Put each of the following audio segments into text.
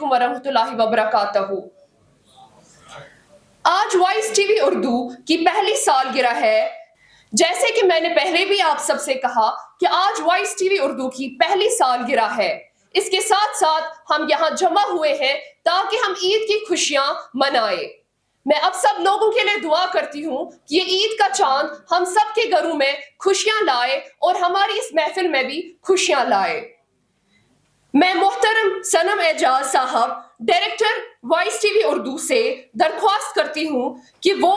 अलैकुम वरहमतुल्लाहि वबरकातहू। आज वॉइस टीवी उर्दू की पहली सालगिरह है। जैसे कि मैंने पहले भी आप सबसे कहा कि आज वॉइस टीवी उर्दू की पहली सालगिरह है। इसके साथ साथ हम यहाँ जमा हुए हैं ताकि हम ईद की खुशियां मनाएं। मैं अब सब लोगों के लिए दुआ करती हूँ कि ये ईद का चांद हम सब के घरों में खुशियां लाए और हमारी इस महफिल में भी खुशियां लाए। मैं मोहतरम सनम एजाज साहब डायरेक्टर वॉइस टीवी उर्दू से दरख्वास्त करती हूँ कि वो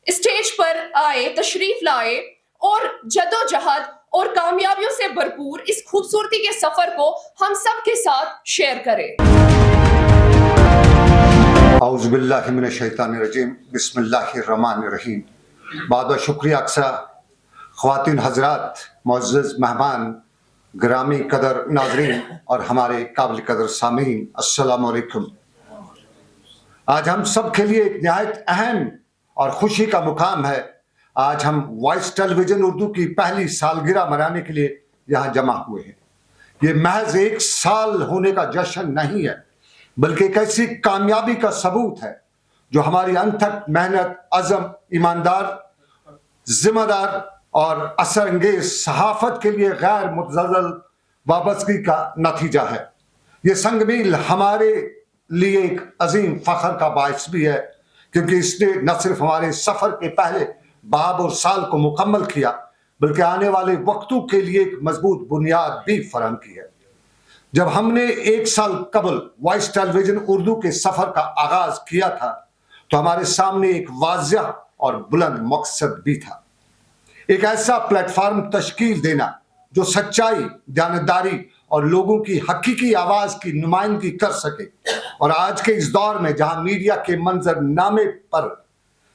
स्टेज पर आए, तशरीफ लाए और जदोजहद और कामयाबियों से भरपूर इस खूबसूरती के सफर को हम सब के साथ शेयर करें। औज़ु बिल्लाहि मिनश शैतानिर रजीम, बिस्मिल्लाहिर रहमानिर रहीम। बहुत बहुत शुक्रिया अक्सा ख़वातीन हज़रात, मुअज़्ज़ज़ मेहमान, ग्रामी कदर नाज़रीन और हमारे काबिल कदर सामीन, अस्सलामु अलैकुम। आज हम सब के लिए एक निहायत अहम और खुशी का मुकाम है। आज हम वॉइस टेलीविज़न उर्दू की पहली सालगिरह मनाने के लिए यहाँ जमा हुए हैं। ये महज एक साल होने का जश्न नहीं है, बल्कि एक ऐसी कामयाबी का सबूत है जो हमारी अनथक मेहनत, अज़म, ईमानदार, जिम्मेदार और असरअंगेज सहाफ़त के लिए गैर मुतज़ल्ज़ल वाबस्तगी का नतीजा है। ये संगमील हमारे लिए एक अजीम फ़ख्र का बायस भी है, क्योंकि इसने न सिर्फ हमारे सफ़र के पहले बाब और साल को मुकम्मल किया, बल्कि आने वाले वक्तों के लिए एक मजबूत बुनियाद भी फराहम की है। जब हमने एक साल कबल वॉइस टेलीविज़न उर्दू के सफ़र का आगाज़ किया था, तो हमारे सामने एक वाज़िह और बुलंद मकसद भी था। एक ऐसा प्लेटफार्म तश्कील देना जो सच्चाई, दयानतदारी और लोगों की हकीकी आवाज़ की नुमाइंदगी कर सके। और आज के इस दौर में जहां मीडिया के मंजरनामे पर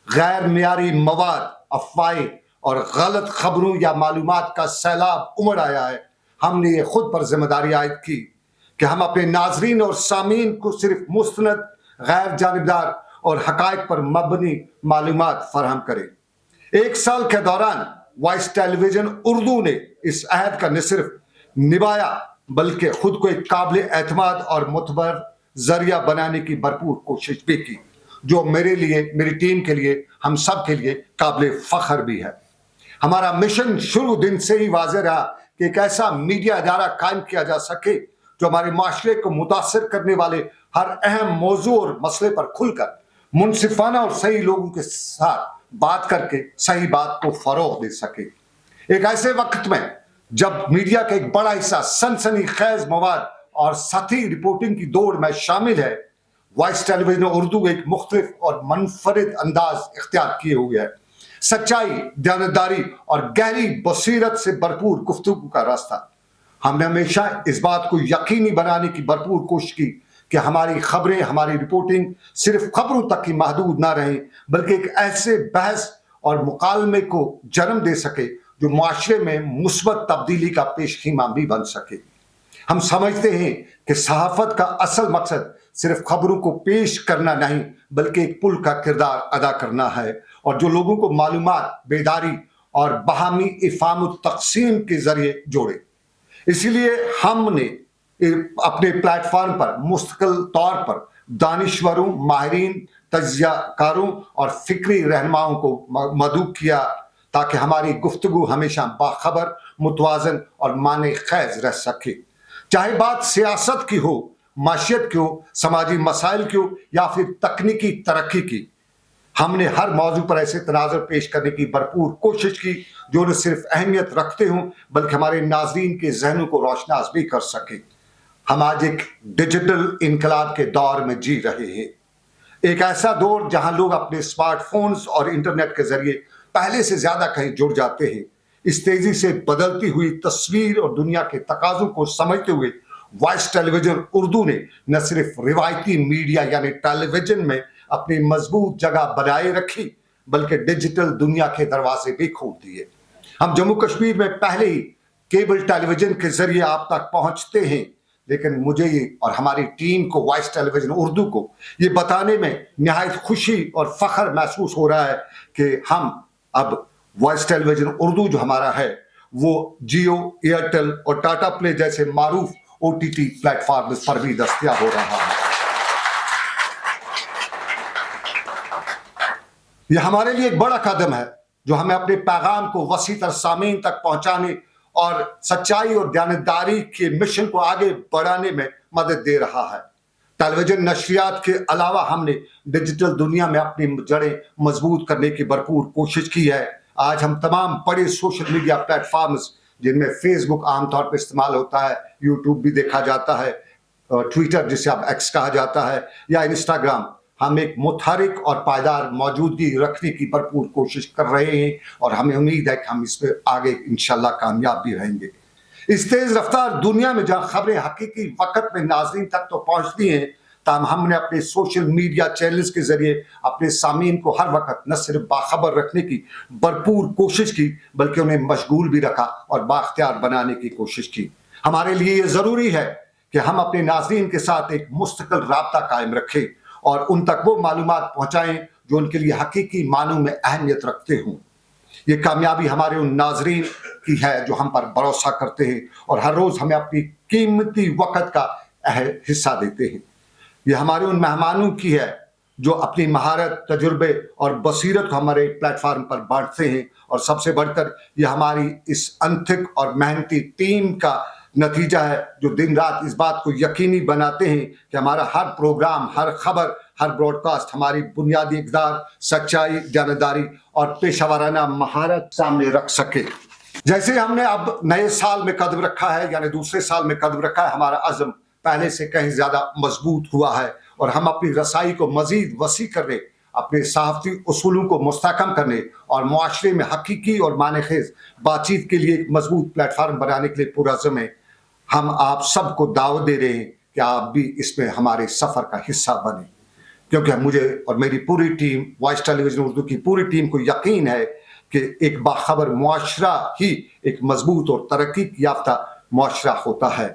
गैर मियारी मवाद, अफवाहें और गलत खबरों या मालूमात का सैलाब उमड़ आया है, हमने ये खुद पर जिम्मेदारी आयद की कि हम अपने नाजरीन और सामीन को सिर्फ मुस्तनद, गैर जानिबदार और हकायक पर मबनी मालूमात फराहम करें। एक साल के दौरान वॉइस टेलीविज़न उर्दू ने इस अहद का न सिर्फ निभाया, बल्कि खुद को एक काबिल एतमाद और मुतबर जरिया बनाने की भरपूर कोशिश भी की, जो मेरे लिए, मेरी टीम के लिए, हम सब के लिए काबिल फ़ख्र भी है। हमारा मिशन शुरू दिन से ही वाज़ेह रहा कि एक ऐसा मीडिया इदारा कायम किया जा सके जो हमारे माशरे को मुतासिर करने वाले हर अहम मौजू और मसले पर खुलकर मुनसिफाना और सही लोगों के साथ बात करके सही बात को फरोग दे सके। एक ऐसे वक्त में जब मीडिया का एक बड़ा हिस्सा सनसनी खेज मवाद और सतही रिपोर्टिंग की दौड़ में शामिल है, वॉइस टेलीविज़न उर्दू एक मुख्तलिफ और मुनफरिद अंदाज इख्तियार किए हुए है। सच्चाई, दयानतदारी और गहरी बसीरत से भरपूर गुफ्तगू का रास्ता। हमने हमेशा इस बात को यकीनी बनाने की भरपूर कोशिश की कि हमारी खबरें, हमारी रिपोर्टिंग सिर्फ खबरों तक ही महदूद ना रहे, बल्कि एक ऐसे बहस और मुकालमे को जन्म दे सके जो माशरे में मुस्बत तब्दीली का पेशखीमा भी बन सके। हम समझते हैं कि सहाफ़त का असल मकसद सिर्फ खबरों को पेश करना नहीं, बल्कि एक पुल का किरदार अदा करना है, और जो लोगों को मालूमात, बेदारी और बाहमी इफ़ाम तक़सीम के ज़रिए जोड़े। इसीलिए हमने अपने प्लेटफार्म पर मुस्तकिल तौर पर दानिश्वरों, माहिरीन, तज्ज़ियाकारों और फ़िक्री रहनुमाओं को मदऊ किया, ताकि हमारी गुफ्तगू हमेशा बाखबर, मुतवाज़न और माने खैज़ रह सके। चाहे बात सियासत की हो, माशियत की हो, समाजी मसाइल की हो या फिर तकनीकी तरक्की की, हमने हर मौजू पर ऐसे तनाज़ुर पेश करने की भरपूर कोशिश की जो न सिर्फ अहमियत रखते हों, बल्कि हमारे नाज़रीन के जहनों को रोशनास भी कर सके। हम आज एक डिजिटल इनकलाब के दौर में जी रहे हैं, एक ऐसा दौर जहां लोग अपने स्मार्टफोन्स और इंटरनेट के जरिए पहले से ज्यादा कहीं जुड़ जाते हैं। इस तेजी से बदलती हुई तस्वीर और दुनिया के तकाज़ों को समझते हुए वॉइस टेलीविज़न उर्दू ने न सिर्फ रिवायती मीडिया यानी टेलीविज़न में अपनी मजबूत जगह बनाए रखी, बल्कि डिजिटल दुनिया के दरवाजे भी खोल दिए। हम जम्मू कश्मीर में पहले ही केबल टेलीविज़न के जरिए आप तक पहुंचते हैं, लेकिन मुझे ये और हमारी टीम को वॉइस टेलीविज़न उर्दू को ये बताने में निहायत खुशी और फ़ख्र महसूस हो रहा है कि हम अब वॉइस टेलीविज़न उर्दू जो हमारा है वो जियो, एयरटेल और टाटा प्ले जैसे मारूफ OTT प्लेटफॉर्म पर भी दस्तयाब हो रहा है। یہ ہمارے لیے ایک بڑا قدم ہے جو ہمیں اپنے پیغام کو وسیع تر سامعین تک پہنچانے اور سچائی اور دیانتداری کے مشن کو آگے بڑھانے میں مدد دے رہا ہے۔ ٹیلی ویژن نشریات کے علاوہ ہم نے ڈیجیٹل دنیا میں اپنی جڑیں مضبوط کرنے کی بھرپور کوشش کی ہے۔ آج ہم تمام بڑے سوشل میڈیا پلیٹ فارمز، جن میں فیس بک عام طور پہ استعمال ہوتا ہے، یوٹیوب بھی دیکھا جاتا ہے، ٹویٹر جسے اب ایکس کہا جاتا ہے، یا انسٹاگرام، ہم ایک متحرک اور پائیدار موجودگی رکھنے کی بھرپور کوشش کر رہے ہیں، اور ہمیں امید ہے کہ ہم اس پہ آگے انشاءاللہ کامیاب بھی رہیں گے۔ اس تیز رفتار دنیا میں جہاں خبریں حقیقی وقت میں ناظرین تک تو پہنچتی ہیں، تاہم ہم نے اپنے سوشل میڈیا چینلز کے ذریعے اپنے سامعین کو ہر وقت نہ صرف باخبر رکھنے کی بھرپور کوشش کی، بلکہ انہیں مشغول بھی رکھا اور بااختیار بنانے کی کوشش کی۔ ہمارے لیے یہ ضروری ہے کہ ہم اپنے ناظرین کے ساتھ ایک مستقل رابطہ قائم رکھیں اور ان تک وہ معلومات پہنچائیں جو ان کے لیے حقیقی معنوں میں اہمیت رکھتے ہوں۔ یہ کامیابی ہمارے ان ناظرین کی ہے جو ہم پر بھروسہ کرتے ہیں اور ہر روز ہمیں اپنی قیمتی وقت کا حصہ دیتے ہیں۔ یہ ہمارے ان مہمانوں کی ہے جو اپنی مہارت، تجربے اور بصیرت کو ہمارے پلیٹ فارم پر بانٹتے ہیں، اور سب سے بڑھ کر یہ ہماری اس انتھک اور محنتی ٹیم کا نتیجہ ہے جو دن رات اس بات کو یقینی بناتے ہیں کہ ہمارا ہر پروگرام، ہر خبر، ہر براڈ کاسٹ ہماری بنیادی اقدار، سچائی، دیانتداری اور پیشہ ورانہ مہارت سامنے رکھ سکے۔ جیسے ہم نے اب نئے سال میں قدم رکھا ہے، یعنی دوسرے سال میں قدم رکھا ہے، ہمارا عزم پہلے سے کہیں زیادہ مضبوط ہوا ہے، اور ہم اپنی رسائی کو مزید وسیع کرنے، اپنے صحافتی اصولوں کو مستحکم کرنے اور معاشرے میں حقیقی اور معنی خیز بات چیت کے لیے ایک مضبوط پلیٹ فارم بنانے کے لیے پرعزم ہیں۔ ہم آپ سب کو دعوت دے رہے ہیں کہ آپ بھی اس میں ہمارے سفر کا حصہ بنیں، کیونکہ مجھے اور میری پوری ٹیم، وائس ٹیلی ویژن اردو کی پوری ٹیم کو یقین ہے کہ ایک باخبر معاشرہ ہی ایک مضبوط اور ترقی یافتہ معاشرہ ہوتا ہے۔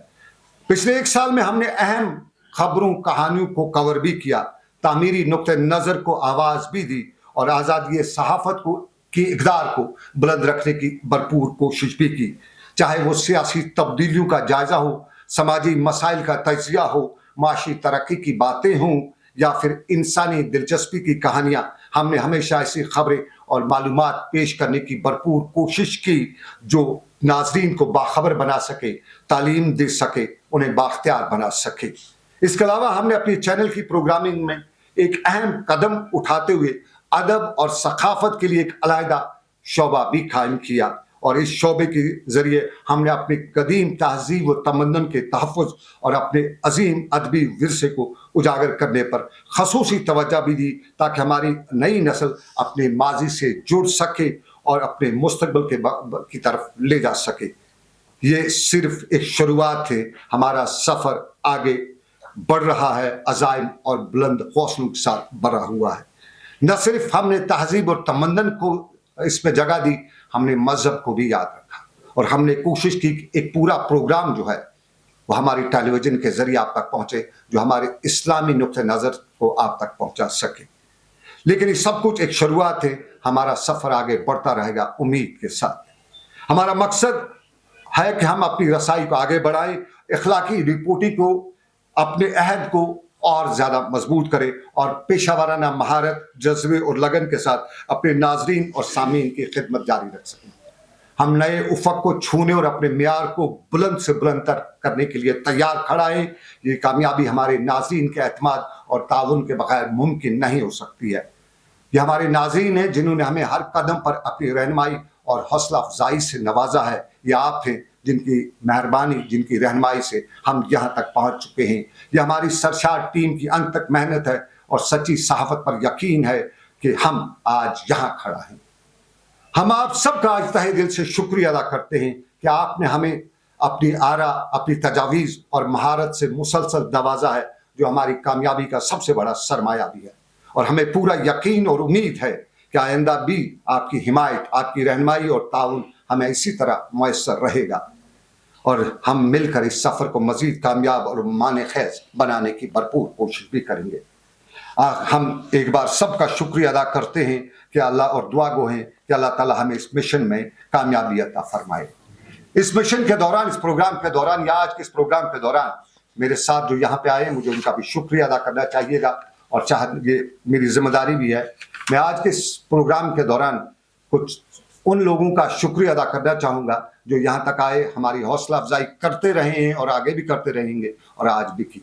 پچھلے ایک سال میں ہم نے اہم خبروں، کہانیوں کو کور بھی کیا، تعمیری نقطہ نظر کو آواز بھی دی، اور آزادی صحافت کی اقدار کو بلند رکھنے کی بھرپور کوشش بھی کی، چاہے وہ سیاسی تبدیلیوں کا جائزہ ہو، سماجی مسائل کا تجزیہ ہو، معاشی ترقی کی باتیں ہوں، یا پھر انسانی دلچسپی کی کہانیاں۔ ہم نے ہمیشہ ایسی خبریں اور معلومات پیش کرنے کی بھرپور کوشش کی جو ناظرین کو باخبر بنا سکے، تعلیم دے سکے، انہیں بااختیار بنا سکے۔ اس کے علاوہ ہم نے اپنی چینل کی پروگرامنگ میں ایک اہم قدم اٹھاتے ہوئے ادب اور ثقافت کے لیے ایک علیحدہ شعبہ بھی قائم کیا، اور اس شعبے کے ذریعے ہم نے اپنی قدیم تہذیب و تمدن کے تحفظ اور اپنے عظیم ادبی ورثے کو اجاگر کرنے پر خصوصی توجہ بھی دی، تاکہ ہماری نئی نسل اپنے ماضی سے جڑ سکے اور اپنے مستقبل کی طرف لے جا سکے۔ یہ صرف ایک شروعات ہے، ہمارا سفر آگے بڑھ رہا ہے، عزائم اور بلند حوصلوں کے ساتھ بھرا ہوا ہے۔ نہ صرف ہم نے تہذیب اور تمدن کو اس میں جگہ دی، ہم نے مذہب کو بھی یاد رکھا، اور ہم نے کوشش کی کہ ایک پورا پروگرام جو ہے وہ ہماری ٹیلی ویژن کے ذریعے آپ تک پہنچے، جو ہمارے اسلامی نقطہ نظر کو آپ تک پہنچا سکے۔ لیکن یہ سب کچھ ایک شروعات ہے، ہمارا سفر آگے بڑھتا رہے گا امید کے ساتھ۔ ہمارا مقصد ہے کہ ہم اپنی رسائی کو آگے بڑھائیں، اخلاقی رپورٹنگ کو، اپنے عہد کو اور زیادہ مضبوط کریں، اور پیشہ ورانہ مہارت، جذبے اور لگن کے ساتھ اپنے ناظرین اور سامعین کی خدمت جاری رکھ سکیں۔ ہم نئے افق کو چھونے اور اپنے معیار کو بلند سے بلند تر کرنے کے لیے تیار کھڑا ہیں۔ یہ کامیابی ہمارے ناظرین کے اعتماد اور تعاون کے بغیر ممکن نہیں ہو سکتی ہے۔ یہ ہمارے ناظرین ہیں جنہوں نے ہمیں ہر قدم پر اپنی رہنمائی اور حوصلہ افزائی سے نوازا ہے۔ یہ آپ ہیں جن کی مہربانی، جن کی رہنمائی سے ہم یہاں تک پہنچ چکے ہیں۔ یہ ہماری سرشار ٹیم کی انت تک محنت ہے اور سچی صحافت پر یقین ہے کہ ہم آج یہاں کھڑا ہیں۔ ہم آپ سب کا آج تہہ دل سے شکریہ ادا کرتے ہیں کہ آپ نے ہمیں اپنی آراء، اپنی تجاویز اور مہارت سے مسلسل نوازا ہے، جو ہماری کامیابی کا سب سے بڑا سرمایہ بھی ہے، اور ہمیں پورا یقین اور امید ہے کہ آئندہ بھی آپ کی حمایت، آپ کی رہنمائی اور تعاون ہمیں اسی طرح میسر رہے گا، اور ہم مل کر اس سفر کو مزید کامیاب اور معنی خیز بنانے کی بھرپور کوشش بھی کریں گے۔ ہم ایک بار سب کا شکریہ ادا کرتے ہیں کہ اللہ، اور دعا گو ہیں کہ اللہ تعالیٰ ہمیں اس مشن میں کامیابی عطا فرمائے۔ اس مشن کے دوران، اس پروگرام کے دوران، یا آج کے اس پروگرام کے دوران میرے ساتھ جو یہاں پہ آئے، مجھے ان کا بھی شکریہ ادا کرنا چاہیے گا، اور یہ میری ذمہ داری بھی ہے मैं आज के इस प्रोग्राम के दौरान कुछ उन लोगों का शुक्रिया अदा करना चाहूँगा जो यहाँ तक आए, हमारी हौसला अफजाई करते रहे हैं और आगे भी करते रहेंगे और आज भी की।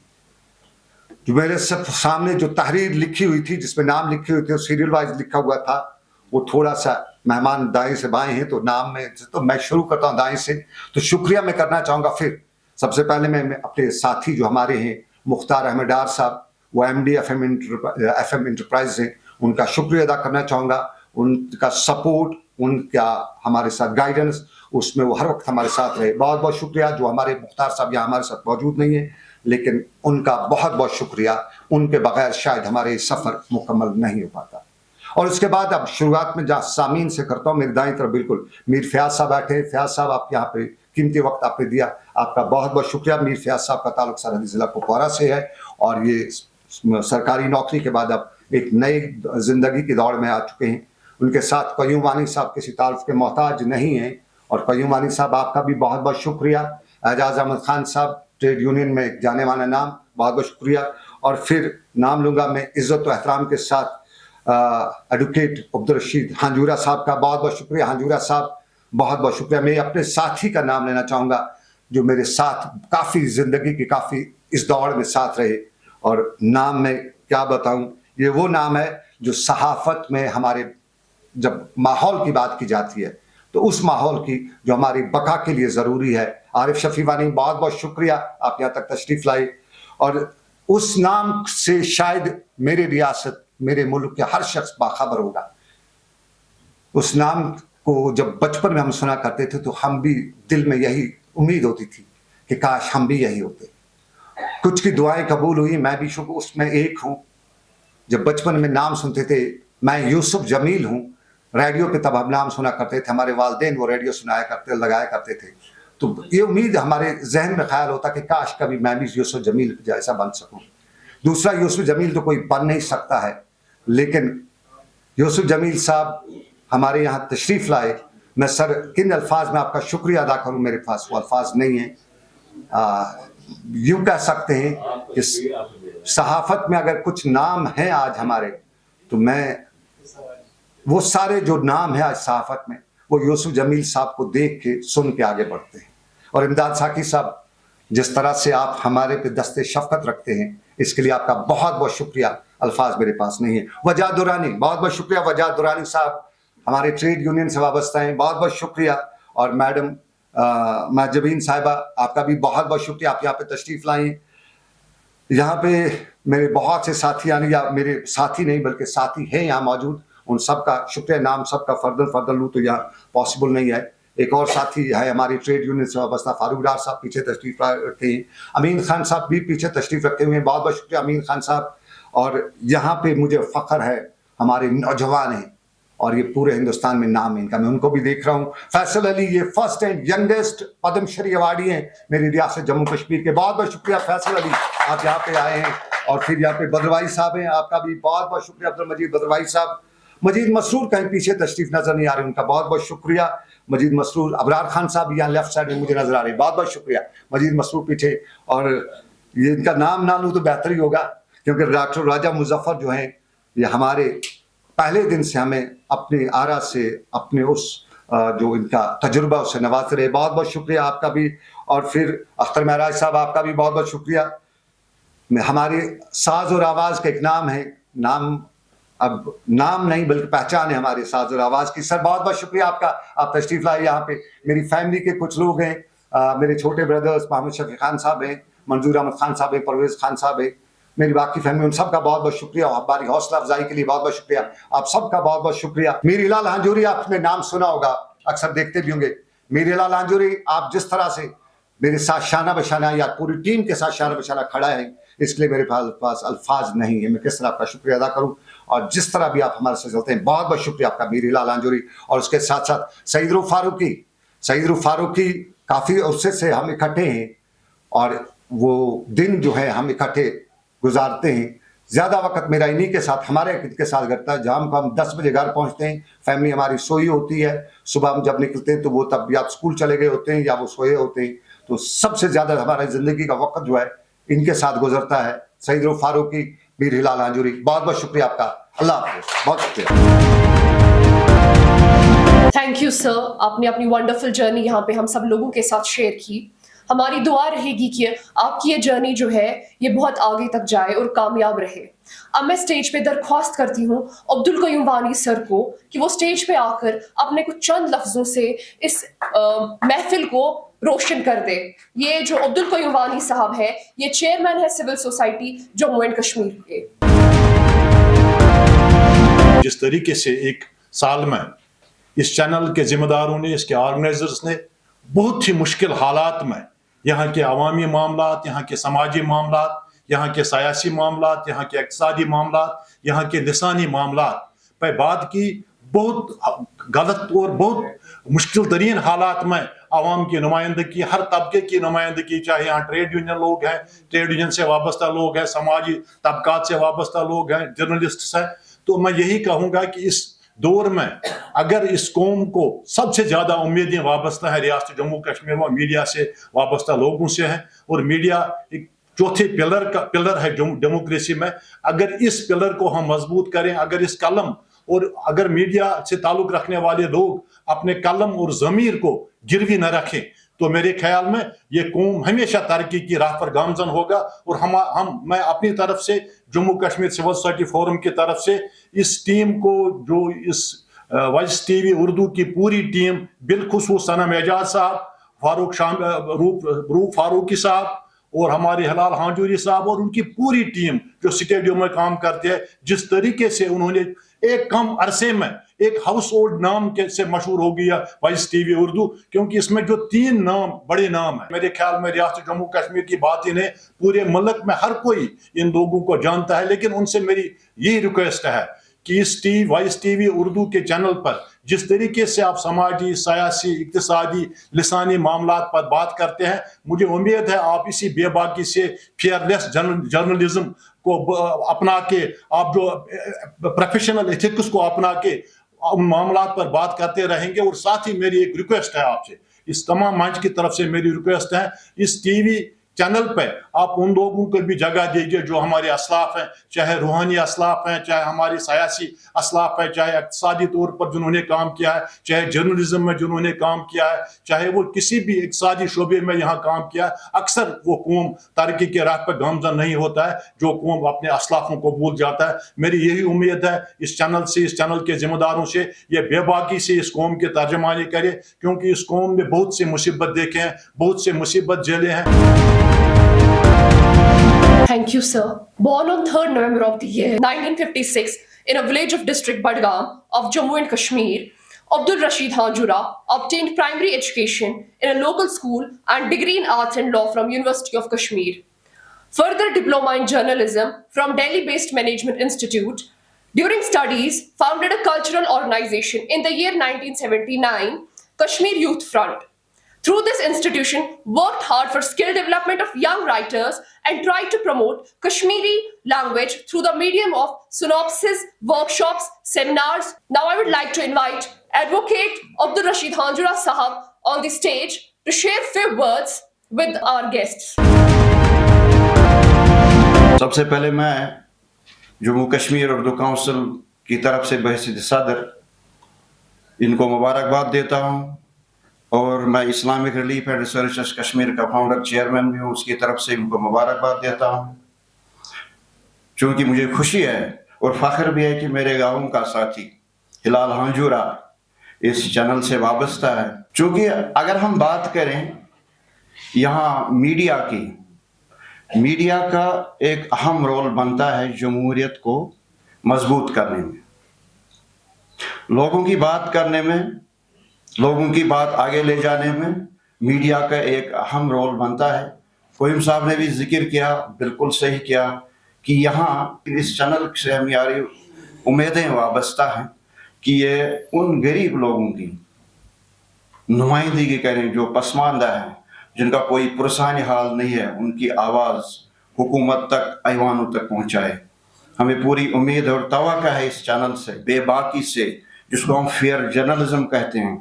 जो मेरे सब सामने जो तहरीर लिखी हुई थी, जिसमें नाम लिखे हुए थे और सीरियल वाइज लिखा हुआ था, वो थोड़ा सा मेहमान दाएं से बाएं हैं तो नाम में तो मैं शुरू करता हूँ दाएं से। तो शुक्रिया मैं करना चाहूँगा। फिर सबसे पहले मैं अपने साथी जो हमारे हैं मुख्तार अहमद डार साहब, वो MD FM इंटरप्राइज हैं, उनका शुक्रिया अदा करना चाहूँगा। उनका सपोर्ट, उनका हमारे साथ गाइडेंस, उसमें वो हर वक्त हमारे साथ रहे। बहुत बहुत शुक्रिया। जो हमारे मुख्तार साहब यहाँ हमारे साथ मौजूद नहीं है, लेकिन उनका बहुत बहुत शुक्रिया। उनके बगैर शायद हमारे सफ़र मुकम्मल नहीं हो पाता। और उसके बाद अब शुरुआत में जहाँ सामीन से करता हूँ, मेरी दाईं तरफ बिल्कुल मीर फयाज साहब बैठे हैं। फयाज साहब, आप यहाँ पे कीमती वक्त आपने दिया, आपका बहुत बहुत शुक्रिया। मीर फयाज साहब का ताल्लुक सरहदी ज़िला कुपवारा से है और ये सरकारी नौकरी के बाद अब एक नई ज़िंदगी की दौड़ में आ चुके हैं। उनके साथ क़य्यूम वानी साहब किसी तारीफ के मोहताज नहीं हैं और क़य्यूम वानी साहब आपका भी बहुत बहुत शुक्रिया। एजाज अहमद खान साहब, ट्रेड यूनियन में जाने वाला नाम, बहुत बहुत शुक्रिया। और फिर नाम लूँगा मैं इज़्ज़त व एहतराम के साथ एडवोकेट अब्दुल रशीद हांजूरा साहब का, बहुत बहुत शुक्रिया। हांजूरा साहब, बहुत बहुत शुक्रिया। मैं अपने साथी का नाम लेना चाहूँगा जो मेरे साथ काफ़ी ज़िंदगी की काफ़ी इस दौड़ में साथ रहे, और नाम में क्या बताऊँ, ये वो नाम है जो सहाफ़त में हमारे जब माहौल की बात की जाती है तो उस माहौल की जो हमारी बका के लिए ज़रूरी है। आरिफ शफीवानी, बहुत बहुत शुक्रिया, आप यहाँ तक तशरीफ़ लाए। और उस नाम से शायद मेरी रियासत, मेरे मुल्क के हर शख्स बाखबर होगा। उस नाम को जब बचपन में हम सुना करते थे तो हम भी दिल में यही उम्मीद होती थी कि काश हम भी यही होते। कुछ की दुआएं कबूल हुई, मैं भी शुक्र उसमें एक हूँ। जब बचपन में नाम सुनते थे, मैं यूसुफ जमील हूँ, रेडियो पे तब हम नाम सुना करते थे, हमारे वालिदैन वो रेडियो सुनाया करते, लगाया करते थे, तो ये उम्मीद हमारे जहन में ख्याल होता कि काश कभी मैं भी यूसुफ जमील जैसा बन सकूँ। दूसरा यूसुफ जमील तो कोई बन नहीं सकता है, लेकिन यूसुफ जमील साहब हमारे यहाँ तशरीफ़ लाए। मैं सर किन अल्फाज में आपका शुक्रिया अदा करूँ, मेरे पास वो अल्फाज नहीं हैं। यूँ कह सकते हैं कि सहाफ़त में अगर कुछ नाम हैं आज हमारे, तो मैं वो सारे जो नाम है आज सहाफ़त में, वो यूसुफ जमील साहब को देख के सुन के आगे बढ़ते हैं। और इमदाद साकी साहब, जिस तरह से आप हमारे पे दस्ते शफ़क़त रखते हैं, इसके लिए आपका बहुत बहुत शुक्रिया। अल्फाज मेरे पास नहीं है। वजाद दुरानी, बहुत बहुत शुक्रिया। वजाद दुरानी साहब हमारे ट्रेड यूनियन से वाबस्ता हैं, बहुत बहुत शुक्रिया। और मैडम महजबीन साहिबा, आपका भी बहुत बहुत शुक्रिया, आप यहाँ पे तशरीफ़ लाएँ। यहाँ पे मेरे बहुत से साथी, यानी या मेरे साथी नहीं बल्कि साथी हैं यहाँ मौजूद, उन सब का शुक्रिया। नाम सब का फर्दन लूँ तो यहाँ पॉसिबल नहीं है। एक और साथी है हमारी ट्रेड यूनियन से वाबस्ता, फारूक डार साहब पीछे तशरीफ़ रखे हैं। अमीन खान साहब भी पीछे तशरीफ़ रखे हुए हैं, बहुत बहुत शुक्रिया अमीन खान साहब। और यहाँ पे मुझे फ़ख्र है, हमारे नौजवान हैं और ये पूरे हिंदुस्तान में नाम है इनका, मैं उनको भी देख रहा हूँ। फैसल अली, ये first and youngest Padma Shri awardee हैं मेरी रियासत जम्मू कश्मीर के, बहुत बहुत शुक्रिया फैसल अली, आप यहाँ पे आए हैं। और फिर यहाँ पे बदरवाई साहब हैं, आपका भी बहुत बहुत शुक्रिया अब्दुल मजीद बदरवाई साहब। मजीद मसरूर कहीं पीछे तशरीफ नजर नहीं आ रही, उनका बहुत बहुत शुक्रिया। मजीद मसरूर, अबरार खान साहब यहाँ लेफ्ट साइड में मुझे नजर आ रहे हैं, बहुत बहुत शुक्रिया मजीद मसरूर पीछे। और ये इनका नाम ना लूँ तो बेहतर ही होगा, क्योंकि डॉक्टर राजा मुजफ्फर जो हैं, ये हमारे पहले दिन से हमें अपनी आरा से, अपने उस जो इनका तजुर्बा उससे नवाज रहे, बहुत बहुत शुक्रिया आपका भी। और फिर अख्तर महराज साहब, आपका भी बहुत बहुत शुक्रिया। हमारे साज और आवाज़ का एक नाम है, नाम अब नाम नहीं बल्कि पहचान है हमारे साज और आवाज़ की। सर बहुत बहुत शुक्रिया आपका, आप तशरीफ़ लाए यहाँ पे। मेरी फैमिली के कुछ लोग हैं, मेरे छोटे ब्रदर्स मोहम्मद शफी खान साहब हैं, मंजूर अहमद खान साहब हैं, परवेज़ खान साहब हैं, मेरी बाकी फैमिली, उन सब का बहुत बहुत शुक्रिया। हमारी हौसला अफजाई के लिए बहुत बहुत शुक्रिया, आप सबका बहुत बहुत शुक्रिया। मीर लाल हांजूरी, आपने नाम सुना होगा, अक्सर देखते भी होंगे। मीर लाल हांजूरी, आप जिस तरह से मेरे साथ शाना बशाना या पूरी टीम के साथ शाना बशाना खड़ा है, इसलिए मेरे पास अल्फाज नहीं है, मैं किस तरह आपका शुक्रिया अदा करूँ। और जिस तरह भी आप हमारे साथ चलते हैं, बहुत बहुत शुक्रिया आपका मीर लाल हांजूरी। और उसके साथ साथ सईद रूफ फारूकी काफ़ी अरसे से हम इकट्ठे हैं और वो दिन जो है हम इकट्ठे गुजारते हैं। ज़्यादा वक्त मेरा इन्हीं के साथ, हमारे के साथ करता है। जहाँ हम 10 बजे घर पहुँचते हैं, फैमिली हमारी सोई होती है, सुबह हम जब निकलते हैं तो वो तब या स्कूल चले गए होते हैं या वो सोए होते हैं। तो सबसे ज़्यादा हमारा ज़िंदगी का वक्त जो है इनके साथ गुजरता है। सईद रूफ फारूकी, میر ہلال ہانجوری. بہت بہت شکریہ آپ کا. اللہ حافظ. بہت شکریہ. Thank you sir. آپ نے اپنی ونڈرفل جرنی یہاں پہ ہم سب لوگوں کے ساتھ شیئر کی. ہماری دعا رہے گی کہ آپ کی یہ جرنی جو ہے یہ بہت آگے تک جائے اور کامیاب رہے. اب میں اسٹیج پہ درخواست کرتی ہوں عبدالقیوم وانی سر کو کہ وہ اسٹیج پہ آ کر اپنے کچھ چند لفظوں سے اس محفل کو روشن کر دے. یہ جو عبدالقیوم وانی صاحب ہے یہ چیئرمین ہے civil society Jammu and Kashmir کے. جس طریقے سے ایک سال میں اس چینل کے ذمہ داروں نے، اس کے آرگنائزرز نے بہت ہی مشکل حالات میں یہاں کے عوامی معاملات، یہاں کے سماجی معاملات، یہاں کے سیاسی معاملات، یہاں کے اقتصادی معاملات، یہاں کے لسانی معاملات پہ بات کی. بہت غلط اور بہت مشکل ترین حالات میں عوام کی نمائندگی، ہر طبقے کی نمائندگی، چاہے یہاں ٹریڈ یونین لوگ ہیں، ٹریڈ یونین سے وابستہ لوگ ہیں، سماجی طبقات سے وابستہ لوگ ہیں، جرنلسٹس ہیں. تو میں یہی کہوں گا کہ اس دور میں اگر اس قوم کو سب سے زیادہ امیدیں وابستہ ہیں ریاست جموں کشمیر میں میڈیا سے وابستہ لوگوں سے ہیں، اور میڈیا ایک چوتھے پلر ہے ڈیموکریسی میں. اگر اس پلر کو ہم مضبوط کریں، اگر اس قلم اور اگر میڈیا سے تعلق رکھنے والے لوگ اپنے قلم اور ضمیر کو گروی نہ رکھیں تو میرے خیال میں یہ قوم ہمیشہ ترقی کی راہ پر گامزن ہوگا. اور میں اپنی طرف سے Jammu Kashmir civil society forum کی طرف سے اس ٹیم کو، جو اس وائس ٹی وی اردو کی پوری ٹیم، بالخصوص صنم اعجاز صاحب، روپ فاروقی صاحب اور ہمارے ہلال ہانجوری صاحب اور ان کی پوری ٹیم جو اسٹیڈیو میں کام کرتے ہیں، جس طریقے سے انہوں نے ایک کم عرصے میں ایک ہاؤس ہولڈ نام سے مشہور ہو گیا وائس ٹی وی اردو، کیونکہ اس میں جو 3 نام بڑے نام ہیں. میرے خیال میں ریاست جموں کشمیر کی بات ہی نہیں، پورے ملک میں ہر کوئی ان لوگوں کو جانتا ہے. لیکن ان سے میری یہی ریکویسٹ ہے کہ اس وائس ٹی وی اردو کے چینل پر جس طریقے سے آپ سماجی، سیاسی، اقتصادی، لسانی معاملات پر بات کرتے ہیں، مجھے امید ہے آپ اسی بے باکی سے فیئرلیس جرنلزم کو اپنا کے، آپ جو پروفیشنل ایتھکس کو اپنا کے ان معاملات پر بات کرتے رہیں گے. اور ساتھ ہی میری ایک ریکویسٹ ہے آپ سے، اس تمام منچ کی طرف سے میری ریکویسٹ ہے، اس ٹی وی چینل پہ آپ ان لوگوں کو بھی جگہ دیجیے جو ہمارے اسلاف ہیں، چاہے روحانی اسلاف ہیں، چاہے ہماری سیاسی اسلاف ہیں، چاہے اقتصادی طور پر جنہوں نے کام کیا ہے، چاہے جرنلزم میں جنہوں نے کام کیا ہے، چاہے وہ کسی بھی اقتصادی شعبے میں یہاں کام کیا ہے. اکثر وہ قوم ترقی کے راہ پہ گامزن نہیں ہوتا ہے جو قوم اپنے اسلافوں کو بھول جاتا ہے. میری یہی امید ہے اس چینل سے، اس چینل کے ذمہ داروں سے، یہ بے باکی سے اس قوم کی ترجمانی کرے، کیونکہ اس قوم نے بہت سے مصیبت دیکھے ہیں، بہت سے مصیبت جھیلے ہیں. Thank you, sir. Born on 3rd November of the year 1956 in a village of district Badgam of Jammu and Kashmir, Abdul Rashid Hanjura obtained primary education in a local school and degree in arts and law from University of Kashmir. Further diploma in journalism from Delhi-based Management Institute. During studies, founded a cultural organization in the year 1979, Kashmir Youth Front. Through this institution, worked hard for skill development of young writers and tried to promote Kashmiri language through the medium of synopsis, workshops, seminars. Now I would like to invite Advocate Abdul Rashid Hanjura Sahab on the stage to share few words with our guests. سب سے پہلے میں Jammu Kashmir Urdu council کی طرف سے بحیثیت صدر ان کو مبارکباد دیتا ہوں، اور میں Islamic relief and research Kashmir کا فاؤنڈر چیئرمین بھی ہوں، اس کی طرف سے ان کو مبارکباد دیتا ہوں. چونکہ مجھے خوشی ہے اور فخر بھی ہے کہ میرے گاؤں کا ساتھی ہلال ہانجورا اس چینل سے وابستہ ہے. چونکہ اگر ہم بات کریں یہاں میڈیا کی، میڈیا کا ایک اہم رول بنتا ہے جمہوریت کو مضبوط کرنے میں، لوگوں کی بات کرنے میں، لوگوں کی بات آگے لے جانے میں میڈیا کا ایک اہم رول بنتا ہے. فہیم صاحب نے بھی ذکر کیا، بالکل صحیح کیا، کہ یہاں اس چینل سے ہماری امیدیں وابستہ ہیں کہ یہ ان غریب لوگوں کی نمائندگی کریں جو پسماندہ ہیں، جن کا کوئی پرسان حال نہیں ہے، ان کی آواز حکومت تک، ایوانوں تک پہنچائے. ہمیں پوری امید اور توقع ہے اس چینل سے، بے باکی سے، جس کو ہم فیئر جرنلزم کہتے ہیں،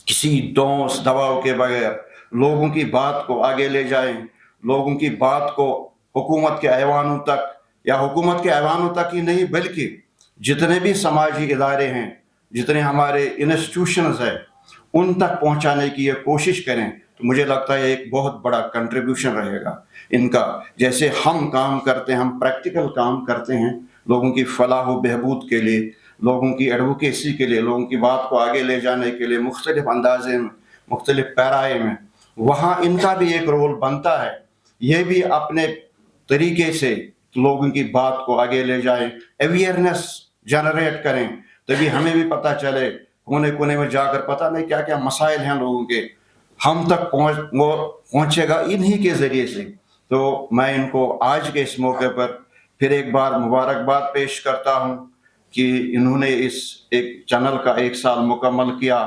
کسی دوس دباؤ کے بغیر لوگوں کی بات کو آگے لے جائیں، لوگوں کی بات کو حکومت کے ایوانوں تک या हुकूमत के ऐवानों तक ही नहीं बल्कि जितने भी समाजी इदारे हैं, जितने हमारे इंस्टीट्यूशंस हैं, उन तक पहुंचाने की ये कोशिश करें तो मुझे लगता है एक बहुत बड़ा कंट्रीब्यूशन रहेगा इनका। जैसे हम काम करते हैं, हम प्रैक्टिकल काम करते हैं लोगों की फलाह व बहबूद के लिए, लोगों की एडवोकेसी के लिए, लोगों की बात को आगे ले जाने के लिए मुख्तलिफ अंदाजे में, मुख्तलिफ पैराए में, वहाँ इनका भी एक रोल बनता है। ये भी अपने तरीके से लोगों की बात को आगे ले जाएं, अवेयरनेस जनरेट करें, तभी हमें भी पता चले कोने कोने में जाकर पता नहीं क्या क्या मसाइल हैं लोगों के, हम तक पहुँचेगा इन्हीं के ज़रिए से। तो मैं इनको आज के इस मौके पर फिर एक बार मुबारकबाद पेश करता हूँ कि इन्होंने इस एक चैनल का 1 साल मुकम्मल किया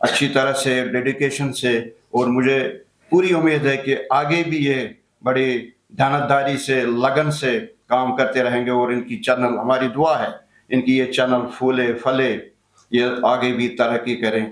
अच्छी तरह से, डेडिकेशन से, और मुझे पूरी उम्मीद है कि आगे भी ये बड़ी ध्यानदारी से, लगन से काम करते रहेंगे और इनकी चैनल, हमारी दुआ है इनकी ये चैनल फूले फले, ये आगे भी तरक्की करें।